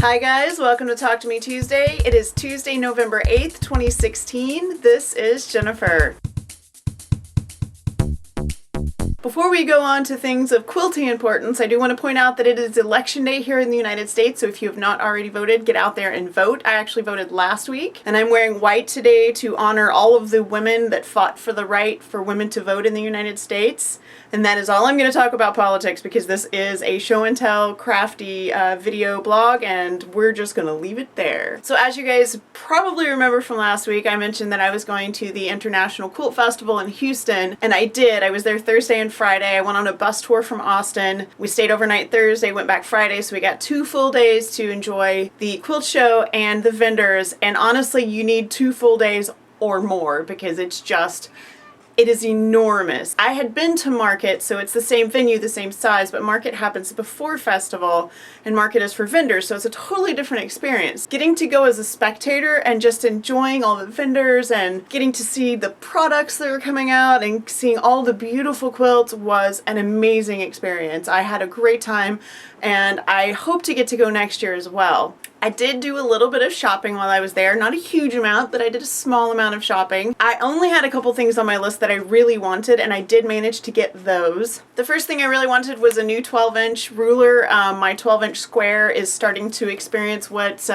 Hi guys, welcome to Talk to Me Tuesday. It is Tuesday, November 8th, 2016. This is Jennifer. Before we go on to things of quilting importance, I do want to point out that it is Election Day here in the United States, so if you have not already voted, get out there and vote. I actually voted last week, and I'm wearing white today to honor all of the women that fought for the right for women to vote in the United States. And that is all I'm going to talk about politics, because this is a show and tell crafty video blog, and we're just going to leave it there. So as you guys probably remember from last week, I mentioned that I was going to the International Quilt Festival in Houston, and I did. I was there Thursday and Friday. I went on a bus tour from Austin. We stayed overnight Thursday, went back Friday, so we got 2 full days to enjoy the quilt show and the vendors. And honestly, you need 2 full days or more, because it is enormous. I had been to Market, so it's the same venue, the same size, but Market happens before Festival, and Market is for vendors, so it's a totally different experience. Getting to go as a spectator and just enjoying all the vendors and getting to see the products that are coming out and seeing all the beautiful quilts was an amazing experience. I had a great time, and I hope to get to go next year as well. I did do a little bit of shopping while I was there. Not a huge amount, but I did a small amount of shopping. I only had a couple things on my list that I really wanted, and I did manage to get those. The first thing I really wanted was a new 12-inch ruler. My 12-inch square is starting to experience what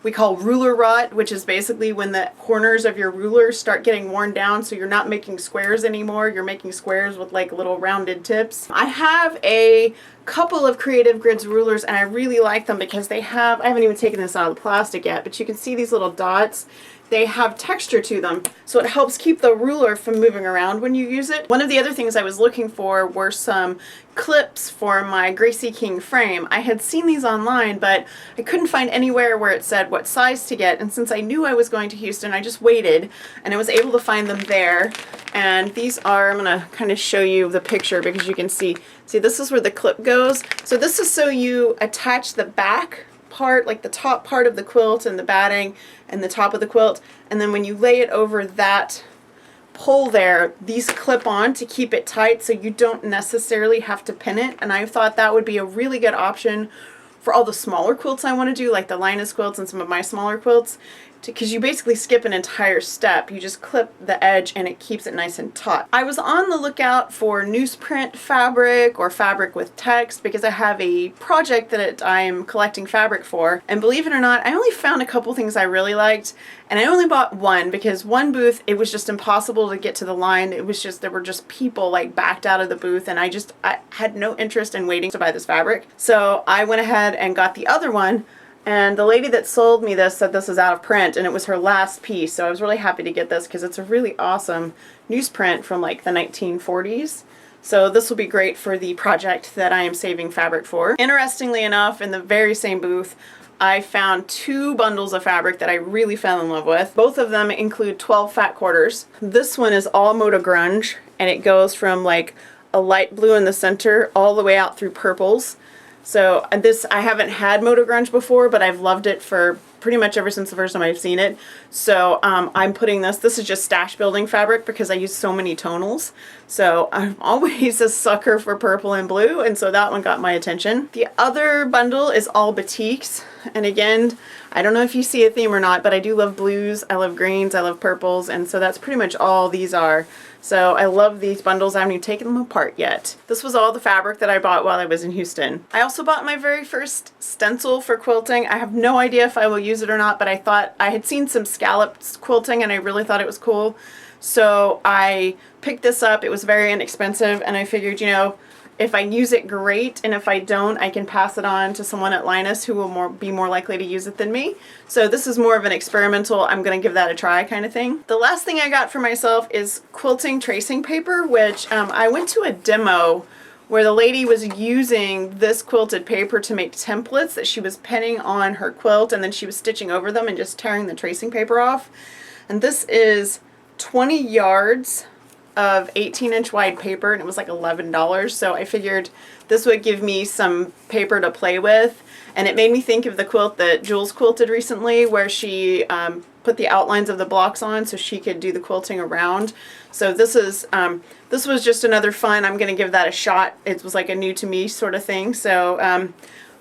we call ruler rot, which is basically when the corners of your ruler start getting worn down, so you're not making squares anymore. You're making squares with like little rounded tips. I have a couple of Creative Grids rulers, and I really like them because I haven't even taken this out of the plastic yet, but you can see these little dots. They have texture to them, so it helps keep the ruler from moving around when you use it. One of the other things I was looking for were some clips for my Gracie King frame. I had seen these online, but I couldn't find anywhere where it said what size to get, and since I knew I was going to Houston, I just waited, and I was able to find them there. And these are, I'm going to kind of show you the picture because you can see this is where the clip goes. So this is so you attach the back part, like the top part of the quilt and the batting and the top of the quilt, and then when you lay it over that pole there, these clip on to keep it tight so you don't necessarily have to pin it. And I thought that would be a really good option for all the smaller quilts I want to do, like the Linus quilts and some of my smaller quilts, because you basically skip an entire step. You just clip the edge and it keeps it nice and taut. I was on the lookout for newsprint fabric or fabric with text because I have a project that I'm collecting fabric for, and believe it or not, I only found a couple things I really liked, and I only bought one because one booth, it was just impossible to get to the line. It was just, there were just people like backed out of the booth, and I had no interest in waiting to buy this fabric. So I went ahead and got the other one. And the lady that sold me this said this is out of print, and it was her last piece, so I was really happy to get this because it's a really awesome newsprint from like the 1940s. So this will be great for the project that I am saving fabric for. Interestingly enough, in the very same booth, I found 2 bundles of fabric that I really fell in love with. Both of them include 12 fat quarters. This one is all Moda Grunge, and it goes from like a light blue in the center all the way out through purples. So this, I haven't had Moda Grunge before, but I've loved it for pretty much ever since the first time I've seen it. So I'm putting this is just stash building fabric because I use so many tonals. So I'm always a sucker for purple and blue, and so that one got my attention. The other bundle is all batiks, and again, I don't know if you see a theme or not, but I do love blues, I love greens, I love purples, and so that's pretty much all these are. So I love these bundles. I haven't even taken them apart yet. This was all the fabric that I bought while I was in Houston. I also bought my very first stencil for quilting. I have no idea if I will use it or not, but I thought I had seen some scalloped quilting and I really thought it was cool. So I picked this up. It was very inexpensive, and I figured, you know, if I use it, great, and if I don't, I can pass it on to someone at Linus who will be more likely to use it than me. So this is more of an experimental, I'm going to give that a try kind of thing. The last thing I got for myself is quilting tracing paper, which I went to a demo where the lady was using this quilted paper to make templates that she was pinning on her quilt, and then she was stitching over them and just tearing the tracing paper off. And this is 20 yards of 18-inch wide paper, and it was like $11, so I figured this would give me some paper to play with. And it made me think of the quilt that Jules quilted recently, where she put the outlines of the blocks on so she could do the quilting around. So this was just another fun, I'm going to give that a shot. It was like a new to me sort of thing. So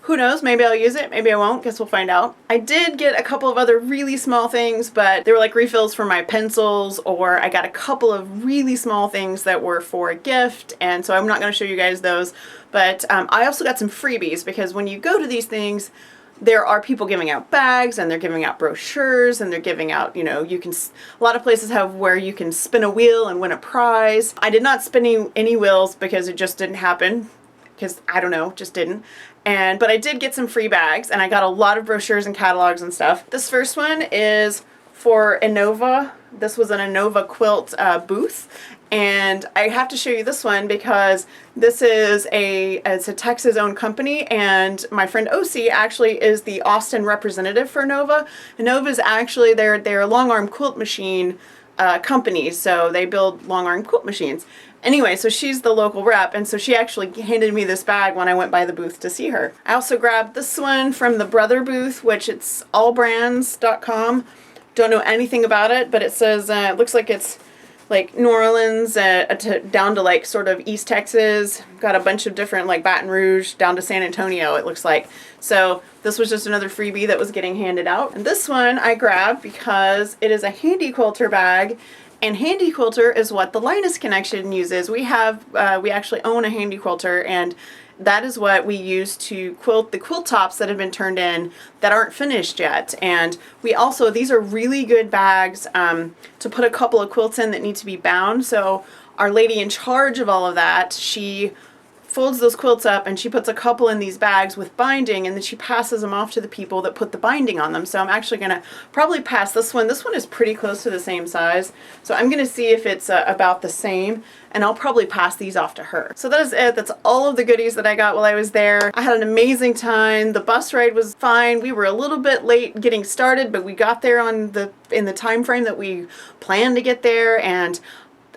Who knows, maybe I'll use it, maybe I won't, guess we'll find out. I did get a couple of other really small things, but they were like refills for my pencils, or I got a couple of really small things that were for a gift, and so I'm not going to show you guys those. But I also got some freebies, because when you go to these things, there are people giving out bags, and they're giving out brochures, and they're giving out, you know, a lot of places have where you can spin a wheel and win a prize. I did not spin any wheels because it just didn't happen, because I don't know, just didn't. But I did get some free bags, and I got a lot of brochures and catalogs and stuff. This first one is for Innova. This was an Innova quilt booth, and I have to show you this one because this is it's a Texas-owned company, and my friend Osi actually is the Austin representative for Innova. Innova is actually they're a long arm quilt machine company, so they build long arm quilt machines. Anyway, so she's the local rep, and so she actually handed me this bag when I went by the booth to see her. I also grabbed this one from the Brother booth, which it's allbrands.com. Don't know anything about it, but it says, it looks like it's like New Orleans down to like sort of East Texas. Got a bunch of different, like Baton Rouge down to San Antonio, it looks like. So this was just another freebie that was getting handed out. And this one I grabbed because it is a Handy Quilter bag. And Handy Quilter is what the Linus Connection uses. We actually own a Handy Quilter, and that is what we use to quilt the quilt tops that have been turned in that aren't finished yet. And we also, these are really good bags to put a couple of quilts in that need to be bound. So our lady in charge of all of that, she folds those quilts up and she puts a couple in these bags with binding, and then she passes them off to the people that put the binding on them. So I'm actually going to probably pass this one. This one is pretty close to the same size, so I'm going to see if it's about the same, and I'll probably pass these off to her. So that is it. That's all of the goodies that I got while I was there. I had an amazing time. The bus ride was fine. We were a little bit late getting started, but we got there in the time frame that we planned to get there, and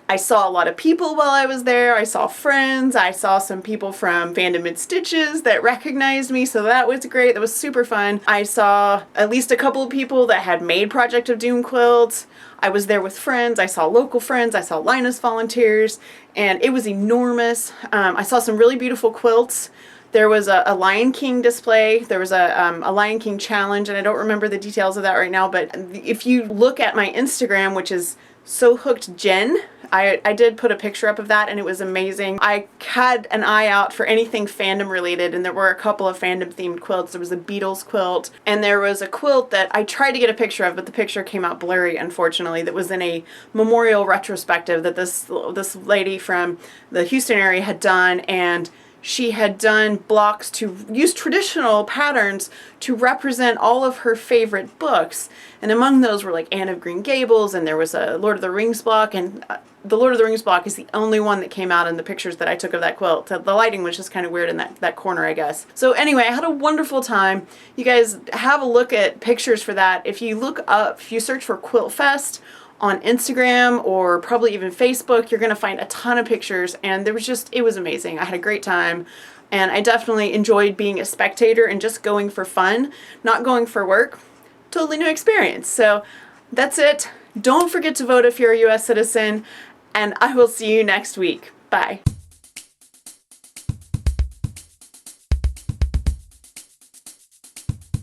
I saw a lot of people while I was there. I saw friends. I saw some people from Fandom and Stitches that recognized me, so that was great. That was super fun. I saw at least a couple of people that had made Project of Doom quilts. I was there with friends. I saw local friends. I saw Linus volunteers, and it was enormous. I saw some really beautiful quilts. There was a Lion King display. There was a Lion King challenge, and I don't remember the details of that right now, but if you look at my Instagram, which is Sewhooked Jen, I did put a picture up of that, and it was amazing. I had an eye out for anything fandom related, and there were a couple of fandom themed quilts. There was a Beatles quilt, and there was a quilt that I tried to get a picture of, but the picture came out blurry, unfortunately, that was in a memorial retrospective that this lady from the Houston area had done, and she had done blocks to use traditional patterns to represent all of her favorite books. And among those were like Anne of Green Gables, and there was a Lord of the Rings block, and the Lord of the Rings block is the only one that came out in the pictures that I took of that quilt. The lighting was just kind of weird in that corner, I guess. So anyway, I had a wonderful time. You guys have a look at pictures for that. If you search for Quilt Fest on Instagram or probably even Facebook, you're going to find a ton of pictures, and it was amazing. I had a great time, and I definitely enjoyed being a spectator and just going for fun, not going for work. Totally new experience. So that's it. Don't forget to vote if you're a US citizen, and I will see you next week. Bye.